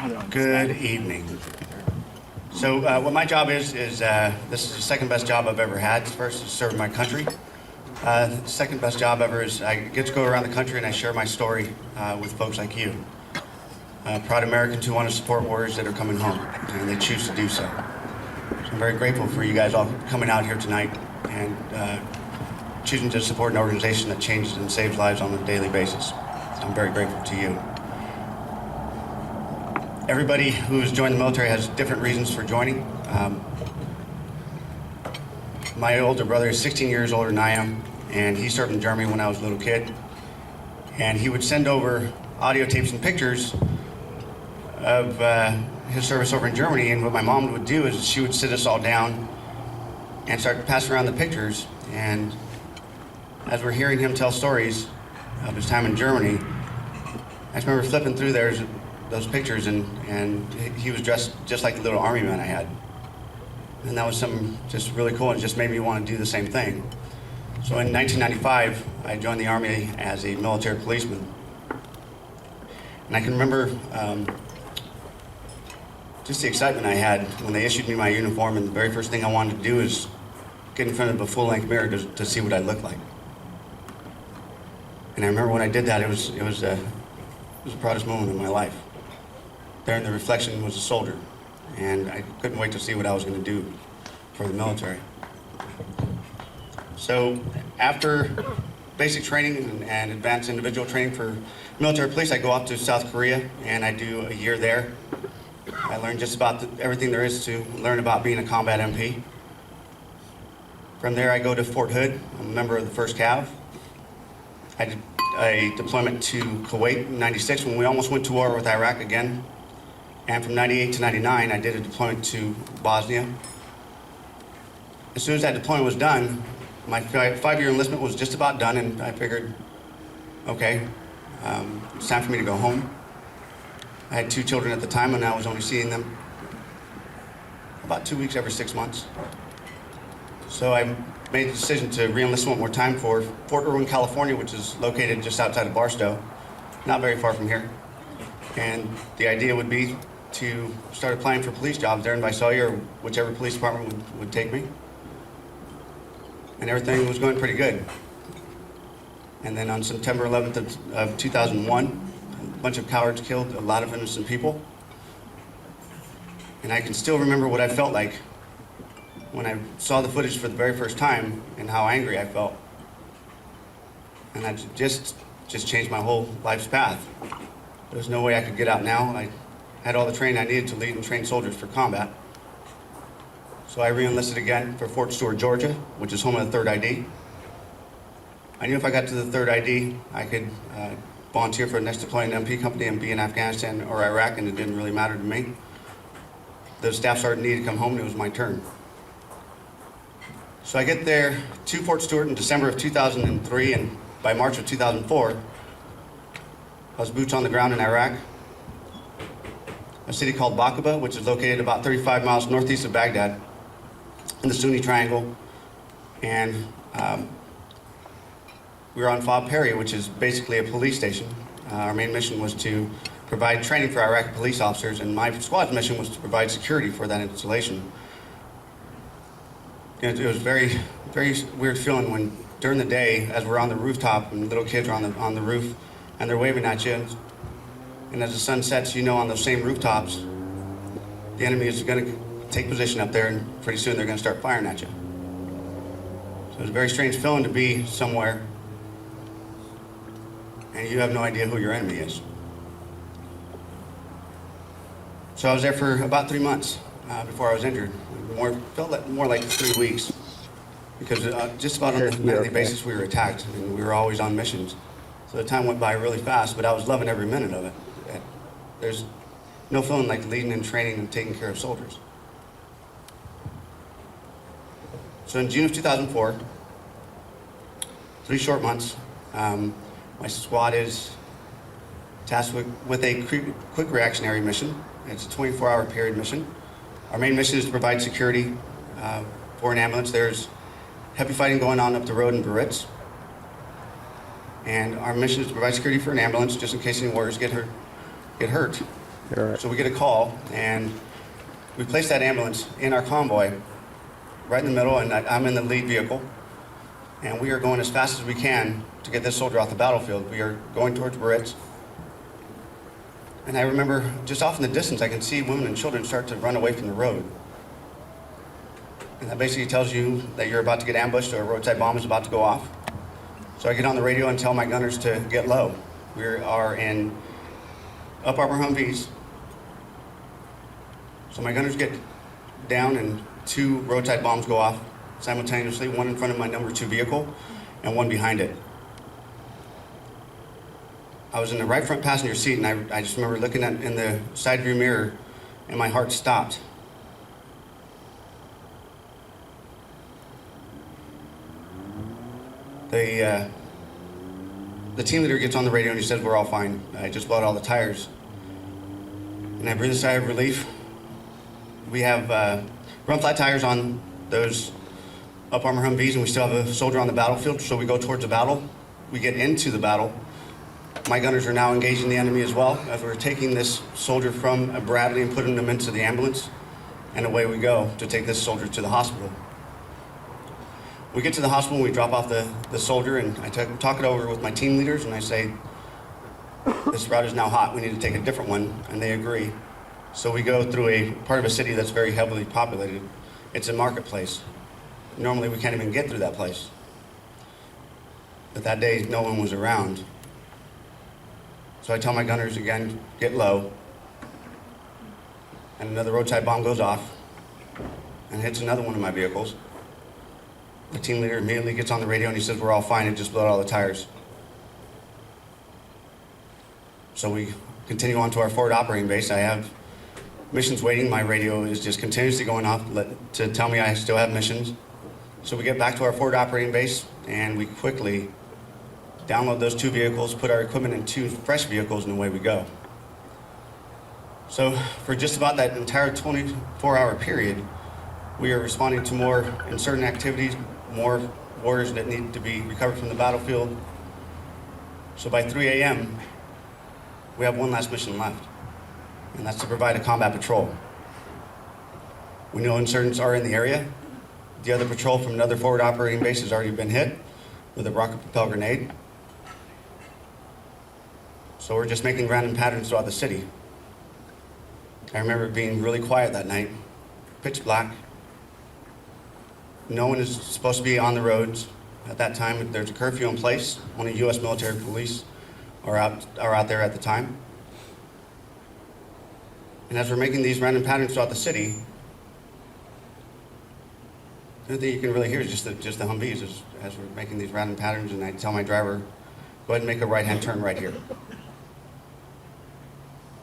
Good evening. So what my job is this is the second best job I've ever had. First is serving my country. The second best job ever is I get to go around the country and I share my story with folks like you. Proud Americans who want to support warriors that are coming home, and they choose to do so. So I'm very grateful for you guys all coming out here tonight and choosing to support an organization that changes and saves lives on a daily basis. I'm very grateful to you. Everybody who has joined the military has different reasons for joining. My older brother is 16 years older than I am, and he served in Germany when I was a little kid. And he would send over audio tapes and pictures of his service over in Germany. And what my mom would do is she would sit us all down and start passing around the pictures. And as we're hearing him tell stories of his time in Germany, I just remember flipping through those pictures, and he was dressed just like the little army man I had. And that was something just really cool, and it just made me want to do the same thing. So in 1995, I joined the Army as a military policeman. And I can remember just the excitement I had when they issued me my uniform, and the very first thing I wanted to do is get in front of a full-length mirror to see what I looked like. And I remember when I did that, it was the proudest moment of my life. There in the reflection was a soldier, and I couldn't wait to see what I was going to do for the military. So after basic training and advanced individual training for military police, I go off to South Korea, and I do a year there. I learned just about everything there is to learn about being a combat MP. From there, I go to Fort Hood. I'm a member of the 1st Cav. I did a deployment to Kuwait in '96 when we almost went to war with Iraq again. And from '98 to '99, I did a deployment to Bosnia. As soon as that deployment was done, my 5-year enlistment was just about done, and I figured, okay, it's time for me to go home. I had 2 children at the time, and I was only seeing them about 2 weeks every 6 months. So I made the decision to re-enlist one more time for Fort Irwin, California, which is located just outside of Barstow, not very far from here. And the idea would be to start applying for police jobs there in Visalia, or whichever police department would take me. And everything was going pretty good. And then on September 11th of 2001, a bunch of cowards killed a lot of innocent people. And I can still remember what I felt like when I saw the footage for the very first time and how angry I felt. And that just changed my whole life's path. There's no way I could get out now. I had all the training I needed to lead and train soldiers for combat. So I re-enlisted again for Fort Stewart, Georgia, which is home of the 3rd ID. I knew if I got to the 3rd ID, I could volunteer for the next deploying MP company and be in Afghanistan or Iraq, and it didn't really matter to me. The staff sergeant needed to come home, and it was my turn. So I get there to Fort Stewart in December of 2003, and by March of 2004, I was boots on the ground in Iraq, a city called Baqaba, which is located about 35 miles northeast of Baghdad in the Sunni Triangle. And we were on Fob Perry, which is basically a police station. Our main mission was to provide training for Iraqi police officers, and my squad's mission was to provide security for that installation. It was very, very weird feeling when during the day, as we're on the rooftop and little kids are on the roof, and they're waving at you. And as the sun sets, you know on those same rooftops, the enemy is going to take position up there, and pretty soon they're going to start firing at you. So it was a very strange feeling to be somewhere, and you have no idea who your enemy is. So I was there for about 3 months before I was injured. Felt more like 3 weeks, because just about on a nightly basis we were attacked, and we were always on missions. So the time went by really fast, but I was loving every minute of it. There's no feeling like leading and training and taking care of soldiers. So in June of 2004, 3 short months, my squad is tasked with a quick reactionary mission. It's a 24-hour period mission. Our main mission is to provide security for an ambulance. There's heavy fighting going on up the road in Biarritz. And our mission is to provide security for an ambulance just in case any warriors get hurt. All right. So we get a call, and we place that ambulance in our convoy right in the middle, and I'm in the lead vehicle. And we are going as fast as we can to get this soldier off the battlefield. We are going towards Barrett's. And I remember just off in the distance, I can see women and children start to run away from the road. And that basically tells you that you're about to get ambushed or a roadside bomb is about to go off. So I get on the radio and tell my gunners to get low. We are in up Upper Humvees. So my gunners get down and 2 roadside bombs go off simultaneously, one in front of my number 2 vehicle and one behind it. I was in the right front passenger seat, and I just remember looking in the side view mirror, and my heart stopped. The team leader gets on the radio and he says, "We're all fine. I just bought all the tires." And I breathe a sigh of relief. We have run flat tires on those up armor Humvees, and we still have a soldier on the battlefield, so we go towards the battle. We get into the battle. My gunners are now engaging the enemy as well, as we're taking this soldier from a Bradley and putting him into the ambulance, and away we go to take this soldier to the hospital. We get to the hospital, we drop off the soldier, and I talk it over with my team leaders, and I say, "This route is now hot, we need to take a different one," and they agree. So we go through a part of a city that's very heavily populated. It's a marketplace. Normally we can't even get through that place. But that day, no one was around. So I tell my gunners again, get low. And another roadside bomb goes off and hits another one of my vehicles. The team leader immediately gets on the radio and he says, "We're all fine, it just blew out all the tires." So we continue on to our forward operating base. I have missions waiting. My radio is just continuously going off to tell me I still have missions. So we get back to our forward operating base and we quickly download those 2 vehicles, put our equipment in 2 fresh vehicles, and away we go. So for just about that entire 24-hour period, we are responding to more insurgent activities, more warriors that need to be recovered from the battlefield. So by 3 a.m., we have one last mission left, and that's to provide a combat patrol. We know insurgents are in the area. The other patrol from another forward operating base has already been hit with a rocket propelled grenade. So we're just making random patterns throughout the city. I remember it being really quiet that night, pitch black. No one is supposed to be on the roads at that time. There's a curfew in place. Only U.S. military police are out there at the time. And as we're making these random patterns throughout the city, the only thing you can really hear is just the Humvees as we're making these random patterns, and I tell my driver, "Go ahead and make a right-hand turn right here."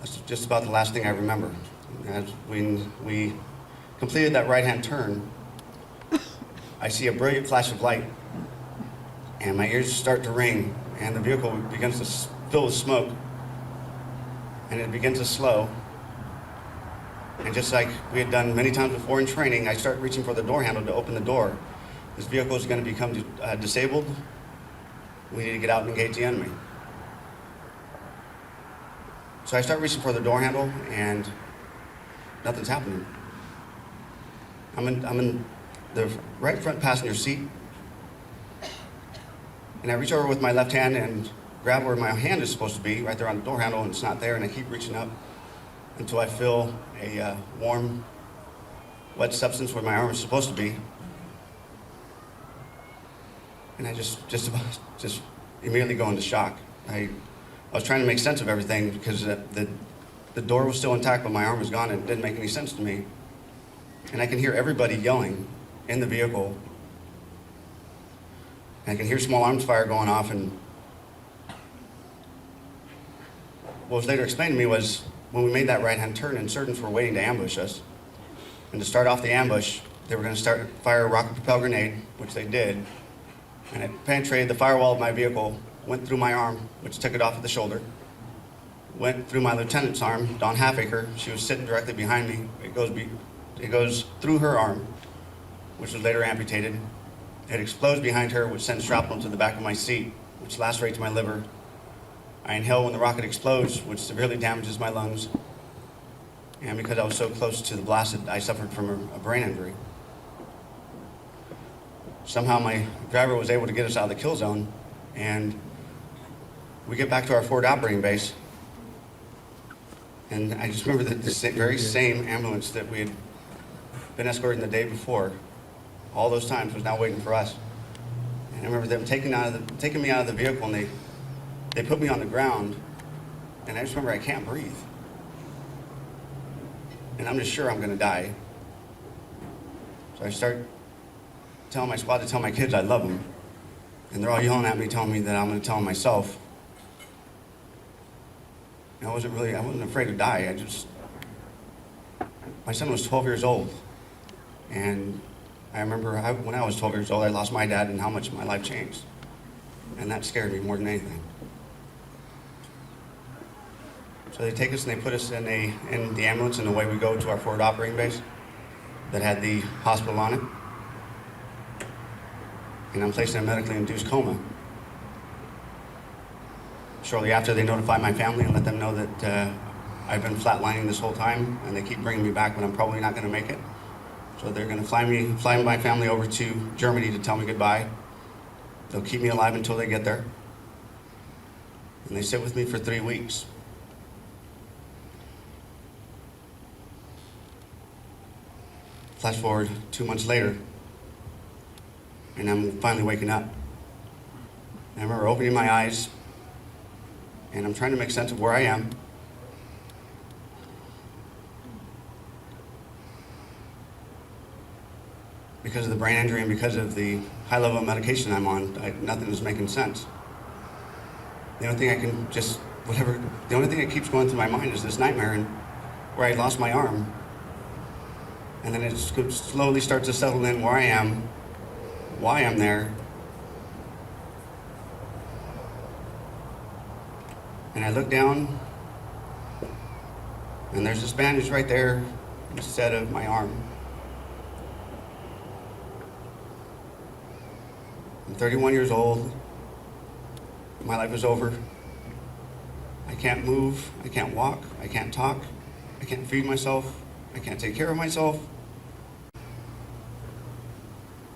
That's just about the last thing I remember. As we completed that right-hand turn, I see a brilliant flash of light, and my ears start to ring, and the vehicle begins to fill with smoke, and it begins to slow. And just like we had done many times before in training, I start reaching for the door handle to open the door. This vehicle is going to become disabled. We need to get out and engage the enemy. So I start reaching for the door handle, and nothing's happening. I'm in the right front passenger seat, and I reach over with my left hand and grab where my hand is supposed to be, right there on the door handle, and it's not there, and I keep reaching up until I feel a warm, wet substance where my arm is supposed to be. And I just immediately go into shock. I was trying to make sense of everything because the door was still intact, but my arm was gone, and it didn't make any sense to me. And I can hear everybody yelling in the vehicle. And I can hear small arms fire going off, and what was later explained to me was when we made that right-hand turn, insurgents were waiting to ambush us. And to start off the ambush, they were going to fire a rocket-propelled grenade, which they did. And it penetrated the firewall of my vehicle, went through my arm, which took it off at the shoulder, went through my lieutenant's arm, Dawn Halfaker. She was sitting directly behind me. It goes through her arm, which was later amputated. It explodes behind her, which sends shrapnel to the back of my seat, which lacerates my liver. I inhale when the rocket explodes, which severely damages my lungs. And because I was so close to the blast, I suffered from a brain injury. Somehow my driver was able to get us out of the kill zone, and we get back to our forward operating base. And I just remember that the very same ambulance that we had been escorting the day before, all those times, was now waiting for us. And I remember them taking me out of the vehicle, and they put me on the ground, and I just remember I can't breathe. And I'm just sure I'm gonna die. So I start telling my squad to tell my kids I love them. And they're all yelling at me, telling me that I'm gonna tell them myself. And I wasn't afraid to die. My son was 12 years old. And I remember when I was 12 years old, I lost my dad and how much my life changed. And that scared me more than anything. So they take us and they put us in the ambulance, and away we go to our forward operating base that had the hospital on it. And I'm placed in a medically induced coma. Shortly after, they notify my family and let them know that I've been flatlining this whole time, and they keep bringing me back, but I'm probably not going to make it. So they're going to fly my family over to Germany to tell me goodbye. They'll keep me alive until they get there. And they sit with me for 3 weeks. Flash forward 2 months later, and I'm finally waking up. And I remember opening my eyes, and I'm trying to make sense of where I am. Because of the brain injury and because of the high level of medication I'm on, nothing is making sense. The only thing that keeps going through my mind is this nightmare and where I lost my arm. And then it slowly starts to settle in where I am, why I'm there. And I look down, and there's this bandage right there instead of my arm. I'm 31 years old. My life is over. I can't move, I can't walk, I can't talk, I can't feed myself, I can't take care of myself.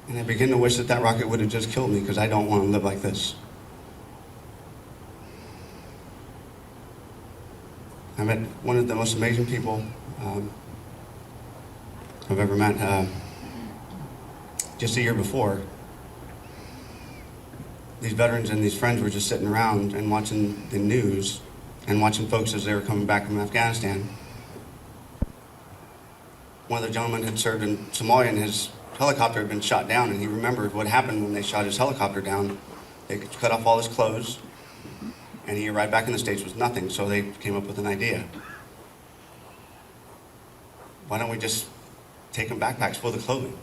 And I begin to wish that rocket would have just killed me, because I don't want to live like this. I met one of the most amazing people I've ever met. Just a year before, these veterans and these friends were just sitting around and watching the news and watching folks as they were coming back from Afghanistan. One of the gentlemen had served in Somalia, and his helicopter had been shot down, and he remembered what happened when they shot his helicopter down. They cut off all his clothes, and he arrived back in the States with nothing, so they came up with an idea. Why don't we just take him backpacks full of clothing?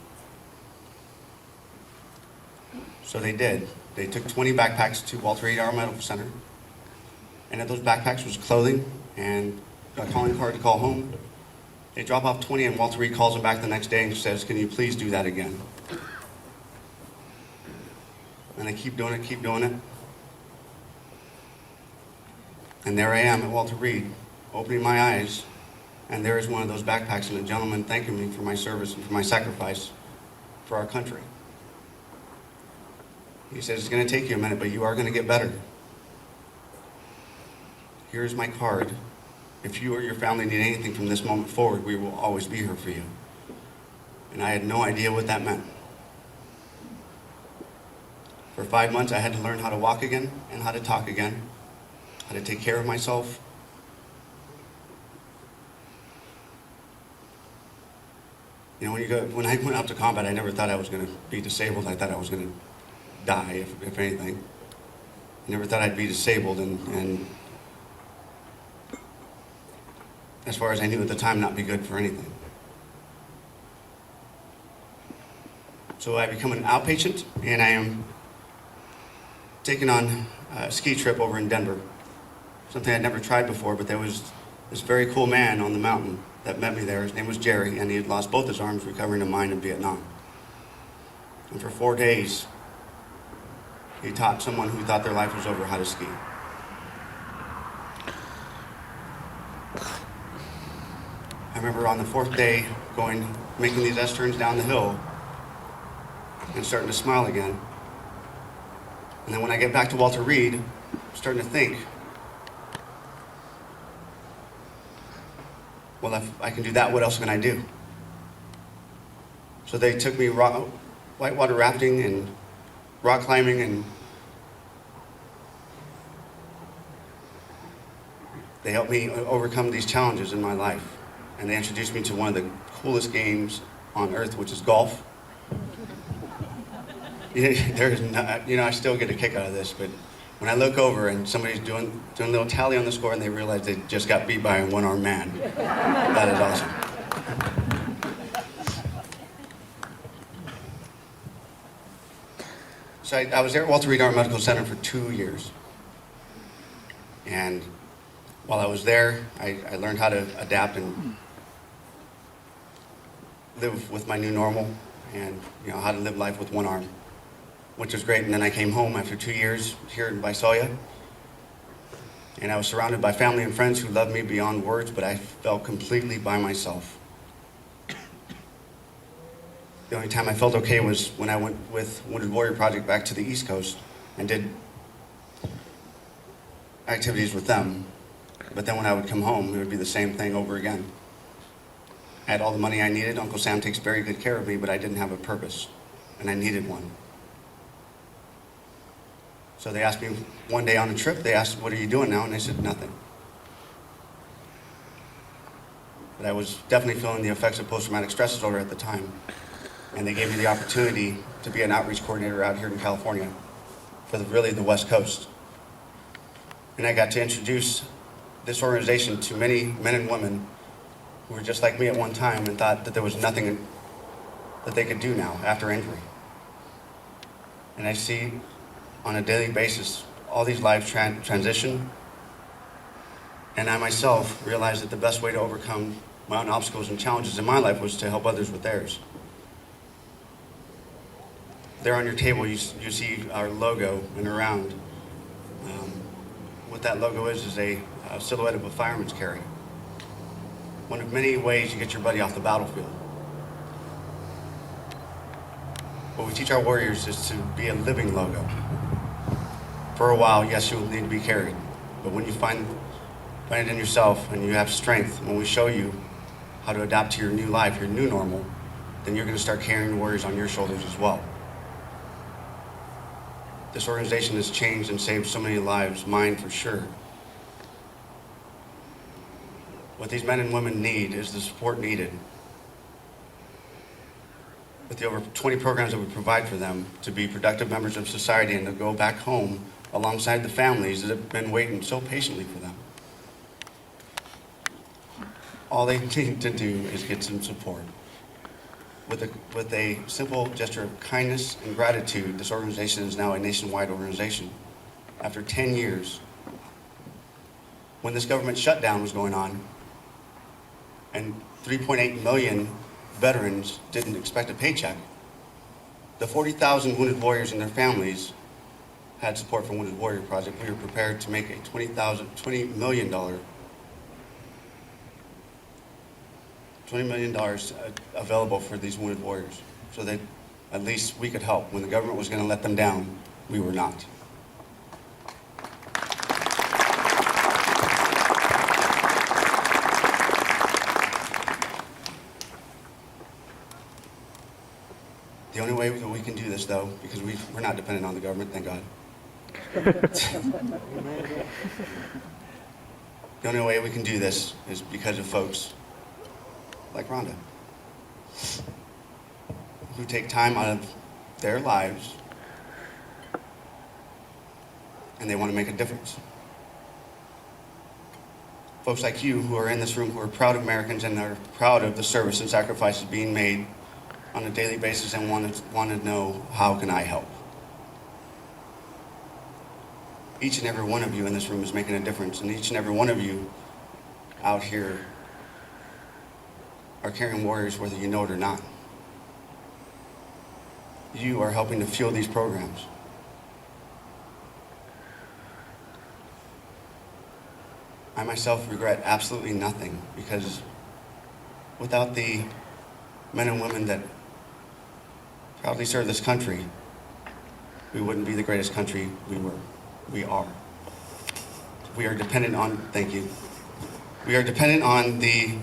So they did. They took 20 backpacks to Walter Reed Medical Center, and in those backpacks was clothing and a calling card to call home. They drop off 20, and Walter Reed calls them back the next day and says, "Can you please do that again?" And they keep doing it. And there I am at Walter Reed, opening my eyes, and there is one of those backpacks and a gentleman thanking me for my service and for my sacrifice for our country. He says, "It's going to take you a minute, but you are going to get better. Here's my card. If you or your family need anything from this moment forward, we will always be here for you." And I had no idea what that meant. For 5 months, I had to learn how to walk again and how to talk again, how to take care of myself. You know, when I went out to combat, I never thought I was going to be disabled. I thought I was going to die, if anything. I never thought I'd be disabled, and as far as I knew at the time, not be good for anything. So I become an outpatient, and I am taken on a ski trip over in Denver. Something I'd never tried before, but there was this very cool man on the mountain that met me there. His name was Jerry, and he had lost both his arms recovering a mine in Vietnam. And for 4 days, he taught someone who thought their life was over how to ski. I remember on the fourth day making these S-turns down the hill and starting to smile again. And then when I get back to Walter Reed, I'm starting to think, well, if I can do that, what else can I do? So they took me whitewater rafting and rock climbing, and they helped me overcome these challenges in my life. And they introduced me to one of the coolest games on earth, which is golf. I still get a kick out of this, but when I look over and somebody's doing a little tally on the score and they realize they just got beat by a one-armed man, that is awesome. So I was there at Walter Reed Army Medical Center for 2 years. And while I was there, I learned how to adapt and live with my new normal, and how to live life with one arm, which was great. And then I came home after 2 years here in Visalia, and I was surrounded by family and friends who loved me beyond words, but I felt completely by myself. The only time I felt okay was when I went with Wounded Warrior Project back to the East Coast and did activities with them. But then when I would come home, it would be the same thing over again. I had all the money I needed. Uncle Sam takes very good care of me, but I didn't have a purpose, and I needed one. So they asked me one day on a trip, they asked, "What are you doing now?" And I said, "Nothing." But I was definitely feeling the effects of post-traumatic stress disorder at the time. And they gave me the opportunity to be an outreach coordinator out here in California for the West Coast. And I got to introduce this organization to many men and women who were just like me at one time and thought that there was nothing that they could do now after injury. And I see on a daily basis all these lives transition, and I myself realized that the best way to overcome my own obstacles and challenges in my life was to help others with theirs. There on your table, you see our logo and around. What that logo is a silhouette of a fireman's carry. One of many ways you get your buddy off the battlefield. What we teach our warriors is to be a living logo. For a while, yes, you'll need to be carried, but when you find it in yourself and you have strength, when we show you how to adapt to your new life, your new normal, then you're going to start carrying the warriors on your shoulders as well. This organization has changed and saved so many lives, mine for sure. What these men and women need is the support needed. With the over 20 programs that we provide for them to be productive members of society and to go back home alongside the families that have been waiting so patiently for them. All they need to do is get some support. With a simple gesture of kindness and gratitude, this organization is now a nationwide organization. After 10 years, when this government shutdown was going on, and 3.8 million veterans didn't expect a paycheck, the 40,000 wounded warriors and their families had support from Wounded Warrior Project. We were prepared to make a $20 million available for these wounded warriors, so that at least we could help. When the government was going to let them down, we were not. The only way that we can do this, though, because we're not dependent on the government, thank God. The only way we can do this is because of folks like Rhonda, who take time out of their lives and they want to make a difference. Folks like you who are in this room who are proud Americans and are proud of the service and sacrifices being made on a daily basis and want to know, how can I help? Each and every one of you in this room is making a difference, and each and every one of you out here are carrying warriors whether you know it or not. You are helping to fuel these programs. I myself regret absolutely nothing, because without the men and women that proudly serve this country, we wouldn't be the greatest country we are. We are dependent on, thank you, we are dependent on the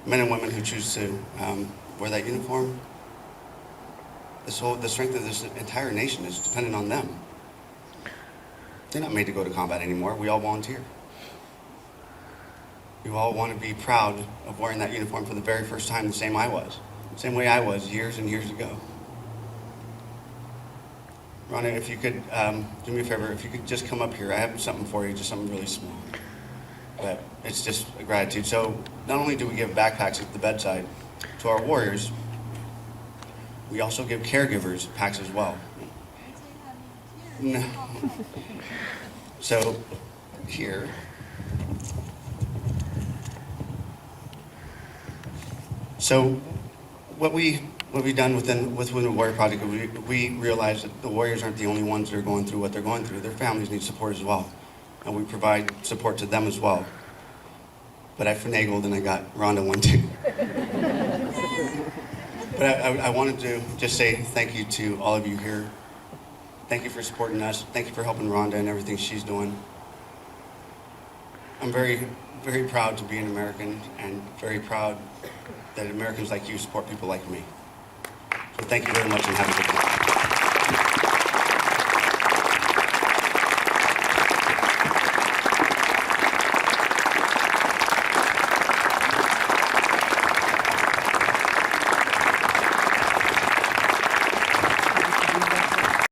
men and women who choose to wear that uniform. The strength of this entire nation is dependent on them. They're not made to go to combat anymore. We all volunteer. We all want to be proud of wearing that uniform for the very first time, the same way I was years and years ago. Rhonda, if you could do me a favor, if you could just come up here. I have something for you, just something really small. But it's just a gratitude. So not only do we give backpacks at the bedside to our warriors, we also give caregivers packs as well. No. So here. So what we've done within the Warrior Project, we realize that the warriors aren't the only ones that are going through what they're going through. Their families need support as well. And we provide support to them as well. But I finagled and I got Rhonda one too. But I wanted to just say thank you to all of you here. Thank you for supporting us. Thank you for helping Rhonda and everything she's doing. I'm very, very proud to be an American and very proud that Americans like you support people like me. So thank you very much and have a good day.